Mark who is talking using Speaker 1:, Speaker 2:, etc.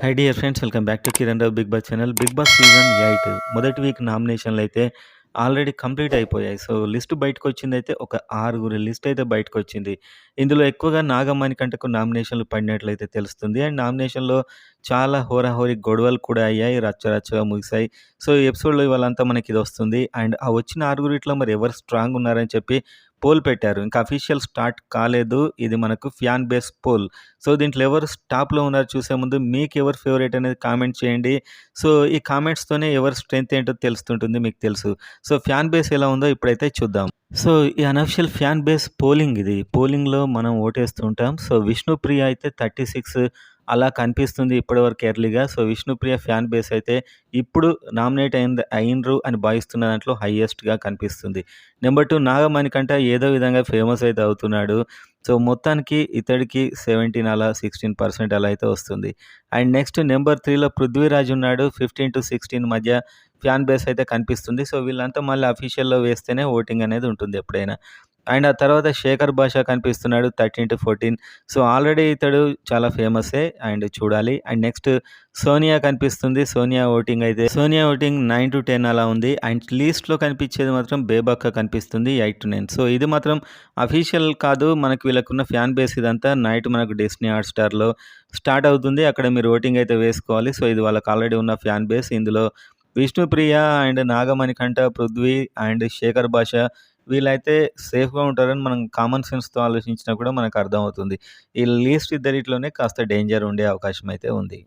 Speaker 1: High dear friends, welcome back to Kiran Rao Bigg Boss channel. Bigg Boss season 8 మొదటి week నామినేషన్లు అయితే already complete అయిపోయాయి. So list బయటకొచ్చిందైతే ఒక 6 లిస్ట్ అయితే బయటకొచ్చింది. ఇందులో ఎక్కువగా నాగమణికంటకు నామినేషన్లు పడినట్లయితే తెలుస్తుంది. అండ్ నామినేషన్‌లో చాలా హోరాహోరీ గొడవలు కూడా అయ్యాయి. రచ్చ రచ్చగా ముగిసాయి. సో ఈ ఎపిసోడ్‌లో ఇవాళంతా మనకిదొస్తుంది. అండ్ ఆ వచ్చిన ఆరుగురిట్లో మరి ఎవరు స్ట్రాంగ్ ఉన్నారని చెప్పి పోల్ పెట్టారు. ఇంకా అఫీషియల్ స్టార్ట్ కాలేదు. ఇది మనకు ఫ్యాన్ బేస్ పోల్. సో దీంట్లో ఎవరు టాప్‌లో ఉన్నారు చూసే ముందు మీకెవరు ఫేవరెట్ అనేది కామెంట్ చేయండి. సో ఈ కామెంట్స్‌తోనే ఎవరి స్ట్రెంత్ ఏంటో తెలుస్తుంటుంది మీకు తెలుసు. సో ఫ్యాన్ బేస్ ఎలా ఉందో ఇప్పుడైతే చూద్దాం. సో ఈ అనఫిషియల్ ఫ్యాన్ బేస్ పోలింగ్ ఇది. పోలింగ్‌లో మనం ఓటేస్తూ ఉంటాం. సో విష్ణుప్రియ అయితే 36 అలా కనిపిస్తుంది ఇప్పటివరకు ఎర్లీగా. సో విష్ణుప్రియ ఫ్యాన్ బేస్ అయితే ఇప్పుడు నామినేట్ అయిండ్రు అని భావిస్తున్న దాంట్లో హైయెస్ట్‌గా కనిపిస్తుంది. నెంబర్ 2 నాగమణికంట ఏదో విధంగా ఫేమస్ అయితే అవుతున్నాడు. సో మొత్తానికి ఇతడికి 17 అలా 16% అలా అయితే వస్తుంది. అండ్ నెక్స్ట్ నెంబర్ 3లో పృథ్వీరాజ్ ఉన్నాడు. 15-16 మధ్య ఫ్యాన్ బేస్ అయితే కనిపిస్తుంది. సో వీళ్ళంతా మళ్ళీ అఫీషియల్‌లో వేస్తేనే ఓటింగ్ అనేది ఉంటుంది ఎప్పుడైనా. అండ్ ఆ తర్వాత శేఖర్ భాష కనిపిస్తున్నాడు 13-14. సో ఆల్రెడీ ఇతడు చాలా ఫేమస్సే అండ్ చూడాలి. అండ్ నెక్స్ట్ సోనియా కనిపిస్తుంది. సోనియా ఓటింగ్ 9-10 అలా ఉంది. అండ్ లీస్ట్‌లో కనిపించేది మాత్రం బేబక్క కనిపిస్తుంది 8-9. సో ఇది మాత్రం అఫీషియల్ కాదు. మనకు వీళ్ళకున్న ఫ్యాన్ బేస్ ఇదంతా నైట్ మనకు డిస్నీ హాట్‌స్టార్‌లో స్టార్ట్ అవుతుంది. అక్కడ మీరు ఓటింగ్ అయితే వేసుకోవాలి. సో ఇది వాళ్ళకి ఆల్రెడీ ఉన్న ఫ్యాన్ బేస్. ఇందులో విష్ణుప్రియ అండ్ నాగమణికంఠ, పృథ్వీ అండ్ శేఖర్ భాష వీళ్ళైతే సేఫ్‌గా ఉంటారని మనం కామన్ సెన్స్‌తో ఆలోచించినా కూడా మనకు అర్థమవుతుంది. ఈ లీస్ట్ ఇద్దరిట్లోనే కాస్త డేంజర్ ఉండే అవకాశం అయితే ఉంది.